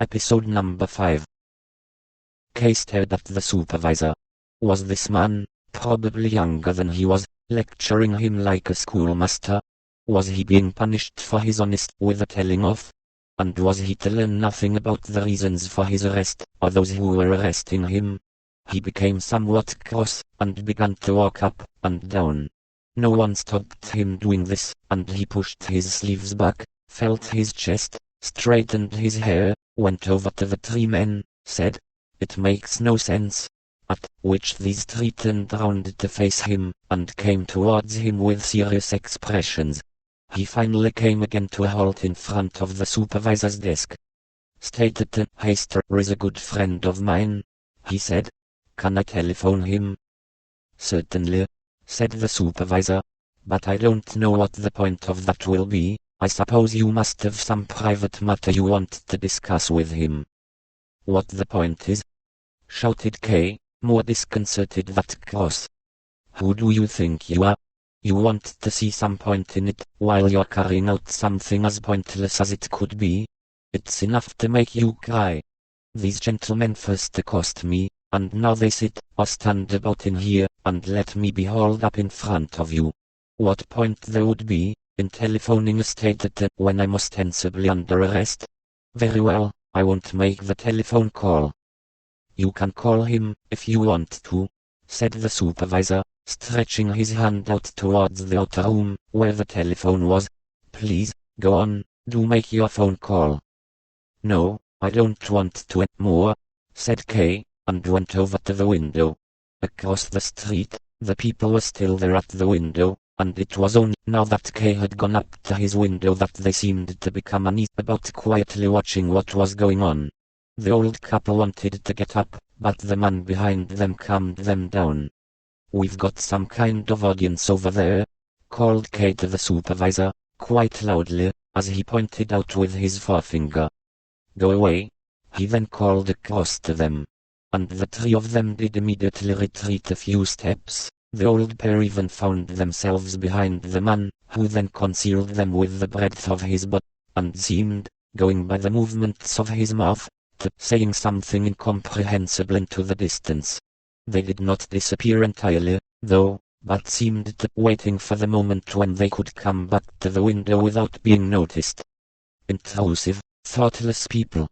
Episode number 5. Kay stared at the supervisor. Was this man, probably younger than he was, lecturing him like a schoolmaster? Was he being punished for his honesty with a telling off? And was he to learn nothing about the reasons for his arrest, or those who were arresting him? He became somewhat cross, and began to walk up and down. No one stopped him doing this, and he pushed his sleeves back, felt his chest, straightened his hair, went over to the 3 men, said, "It makes no sense." At which these 3 turned round to face him, and came towards him with serious expressions. He finally came again to a halt in front of the supervisor's desk. "Stated Heister is a good friend of mine," he said. "Can I telephone him?" "Certainly," said the supervisor. "But I don't know what the point of that will be. I suppose you must have some private matter you want to discuss with him." "What the point is?" shouted Kay, more disconcerted than cross. "Who do you think you are? You want to see some point in it, while you're carrying out something as pointless as it could be? It's enough to make you cry. These gentlemen first accost me, and now they sit or stand about in here, and let me be hauled up in front of you. What point there would be in telephoning a state when I'm ostensibly under arrest? Very well, I won't make the telephone call." "You can call him, if you want to," said the supervisor, stretching his hand out towards the outer room, where the telephone was. "Please, go on, do make your phone call." "No, I don't want to anymore," said Kay, and went over to the window. Across the street, the people were still there at the window, and it was only now that Kay had gone up to his window that they seemed to become uneasy about quietly watching what was going on. The old couple wanted to get up, but the man behind them calmed them down. "We've got some kind of audience over there," called Kay to the supervisor, quite loudly, as he pointed out with his forefinger. "Go away," he then called across to them. And the 3 of them did immediately retreat a few steps. The old pair even found themselves behind the man, who then concealed them with the breadth of his body, and seemed, going by the movements of his mouth, to saying something incomprehensible into the distance. They did not disappear entirely, though, but seemed to waiting for the moment when they could come back to the window without being noticed. "Intrusive, thoughtless people,"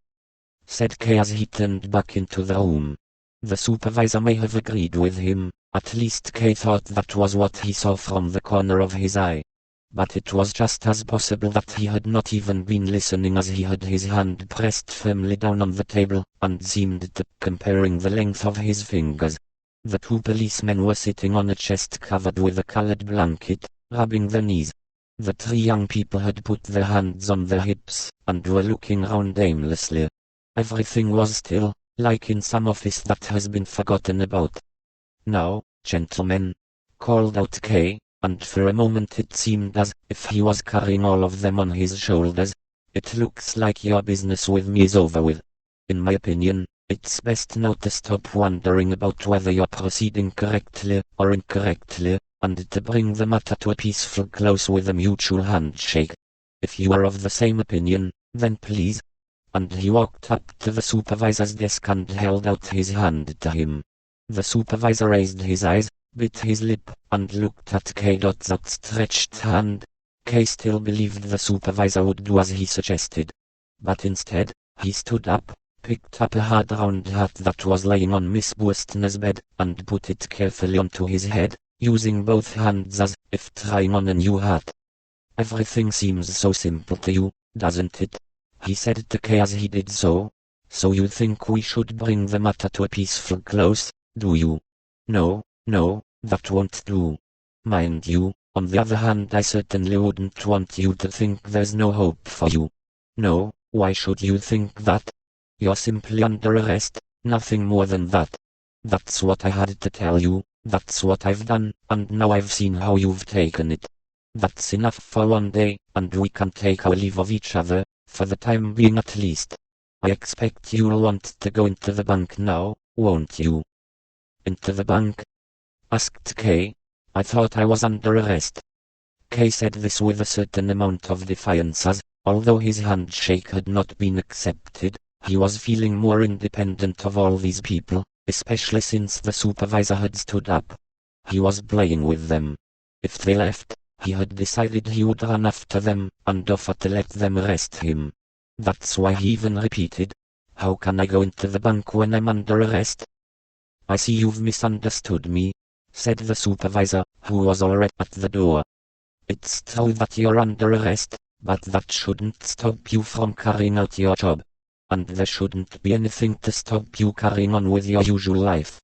said Kay as he turned back into the room. The supervisor may have agreed with him. At least Kay thought that was what he saw from the corner of his eye. But it was just as possible that he had not even been listening, as he had his hand pressed firmly down on the table, and seemed to comparing the length of his fingers. The 2 policemen were sitting on a chest covered with a colored blanket, rubbing their knees. The 3 young people had put their hands on their hips, and were looking round aimlessly. Everything was still, like in some office that has been forgotten about. "Now, gentlemen," called out Kay, and for a moment it seemed as if he was carrying all of them on his shoulders. "It looks like your business with me is over with. In my opinion, it's best now to stop wondering about whether you're proceeding correctly or incorrectly, and to bring the matter to a peaceful close with a mutual handshake. If you are of the same opinion, then please." And he walked up to the supervisor's desk and held out his hand to him. The supervisor raised his eyes, bit his lip, and looked at Kay's outstretched hand. Kay still believed the supervisor would do as he suggested. But instead, he stood up, picked up a hard round hat that was laying on Miss Woostner's bed, and put it carefully onto his head, using both hands as if trying on a new hat. "Everything seems so simple to you, doesn't it?" he said to Kay as he did so. "So you think we should bring the matter to a peaceful close, do you?" No, that won't do. Mind you, on the other hand, I certainly wouldn't want you to think there's no hope for you. No, why should you think that? You're simply under arrest, nothing more than that. That's what I had to tell you, that's what I've done, and now I've seen how you've taken it. That's enough for one day, and we can take our leave of each other, for the time being at least. I expect you'll want to go into the bank now, won't you?" "Into the bank?" asked Kay. "I thought I was under arrest." Kay said this with a certain amount of defiance as, although his handshake had not been accepted, He was feeling more independent of all these people, especially since the supervisor had stood up. He was playing with them. If they left, he had decided he would run after them, and offer to let them arrest him. That's why he even repeated, "How can I go into the bank when I'm under arrest?" "I see you've misunderstood me," said the supervisor, who was already at the door. "It's true that you're under arrest, but that shouldn't stop you from carrying out your job. And there shouldn't be anything to stop you carrying on with your usual life."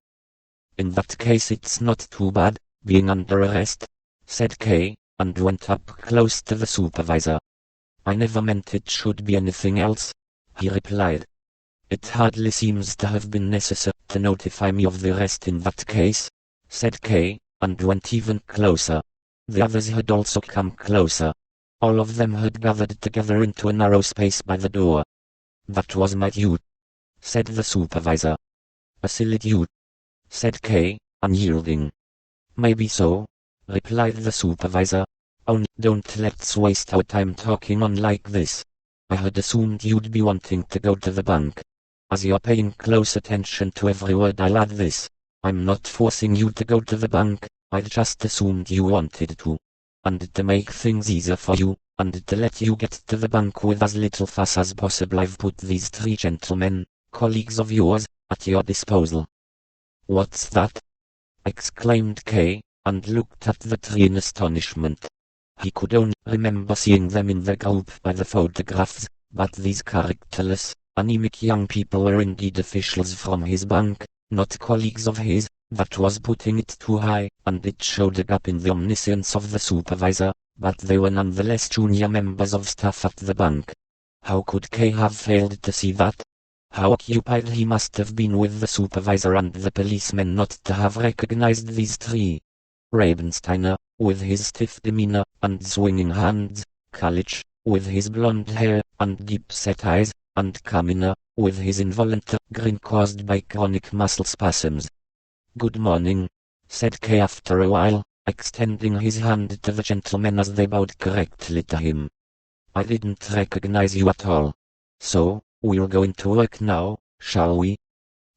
"In that case it's not too bad, being under arrest," said Kay, and went up close to the supervisor. "I never meant it should be anything else," he replied. "It hardly seems to have been necessary to notify me of the arrest in that case," said Kay, and went even closer. The others had also come closer. All of them had gathered together into a narrow space by the door. "That was my due," said the supervisor. "A silly due," said Kay, unyielding. "Maybe so," replied the supervisor. "Only don't let's waste our time talking on like this. I had assumed you'd be wanting to go to the bank. As you're paying close attention to every word I'll add this, I'm not forcing you to go to the bank, I'd just assumed you wanted to. And to make things easier for you, and to let you get to the bank with as little fuss as possible, I've put these 3 gentlemen, colleagues of yours, at your disposal." "What's that?" exclaimed Kay, and looked at the 3 in astonishment. He could only remember seeing them in the group by the photographs, but these characterless, anemic young people were indeed officials from his bank, not colleagues of his. That was putting it too high, and it showed a gap in the omniscience of the supervisor, but they were nonetheless junior members of staff at the bank. How could Kay have failed to see that? How occupied he must have been with the supervisor and the policemen not to have recognized these 3. Rabensteiner, with his stiff demeanor, and swinging hands, Kalitsch, with his blonde hair, and deep-set eyes, and Kaminer, with his involuntary grin caused by chronic muscle spasms. "Good morning," said Kay after a while, extending his hand to the gentlemen as they bowed correctly to him. "I didn't recognize you at all. So, we'll go into work now, shall we?"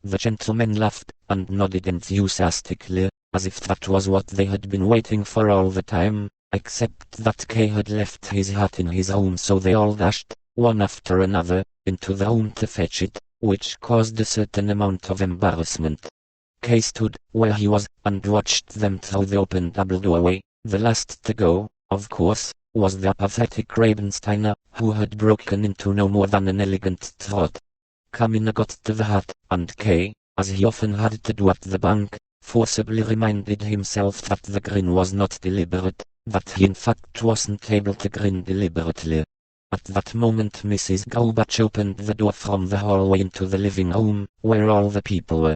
The gentlemen laughed, and nodded enthusiastically, as if that was what they had been waiting for all the time, except that Kay had left his hat in his room, so they all dashed, one after another, into the room to fetch it, which caused a certain amount of embarrassment. Kay stood where he was, and watched them through the open double doorway. The last to go, of course, was the apathetic Rabensteiner, who had broken into no more than an elegant trot. Kaminer got to the hat, and Kay, as he often had to do at the bank, forcibly reminded himself that the grin was not deliberate, that he in fact wasn't able to grin deliberately. At that moment Mrs. Grubach opened the door from the hallway into the living room, where all the people were.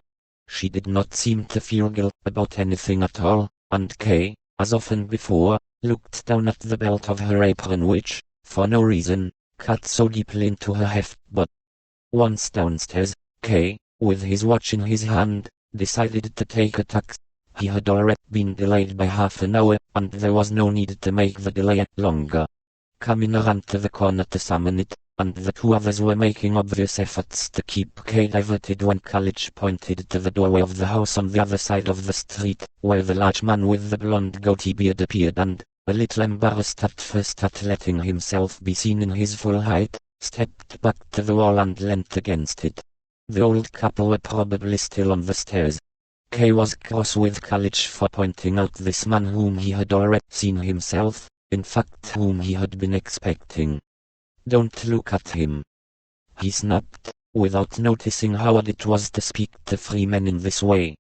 She did not seem to feel guilt about anything at all, and Kay, as often before, looked down at the belt of her apron which, for no reason, cut so deeply into her heft. But once downstairs, Kay, with his watch in his hand, decided to take a taxi. He had already been delayed by half an hour, and there was no need to make the delay longer. Kaminer ran to the corner to summon it, and the 2 others were making obvious efforts to keep Kay diverted when Kalitsch pointed to the doorway of the house on the other side of the street, where the large man with the blonde goatee beard appeared and, a little embarrassed at first at letting himself be seen in his full height, stepped back to the wall and leant against it. The old couple were probably still on the stairs. Kay was cross with Kalitsch for pointing out this man whom he had already seen himself, in fact whom he had been expecting. "Don't look at him," he snapped, without noticing how odd it was to speak to 3 men in this way.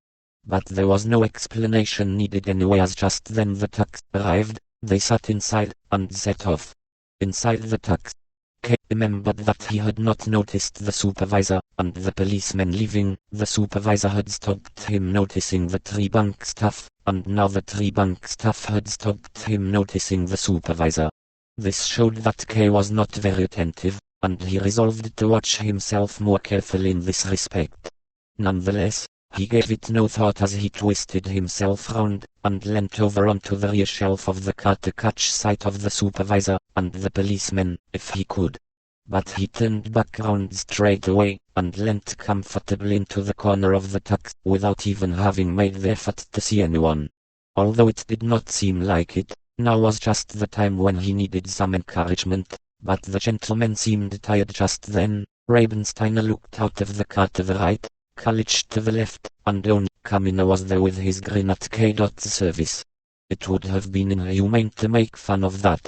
But there was no explanation needed anyway, as just then the taxi arrived. They sat inside, and set off. Inside the taxi, Kay remembered that he had not noticed the supervisor, and the policemen leaving. The supervisor had stopped him noticing the 3 bank staff, and now the 3 bank staff had stopped him noticing the supervisor. This showed that Kay was not very attentive, and he resolved to watch himself more carefully in this respect. Nonetheless, he gave it no thought as he twisted himself round, and leant over onto the rear shelf of the car to catch sight of the supervisor, and the policemen, if he could. but he turned back round straight away, and leant comfortably into the corner of the taxi, without even having made the effort to see anyone. Although it did not seem like it, now was just the time when he needed some encouragement, but the gentleman seemed tired just then. Rabenstein looked out of the car to the right, College to the left, and only Camino was there with his grin at K.'s service. It would have been inhumane to make fun of that,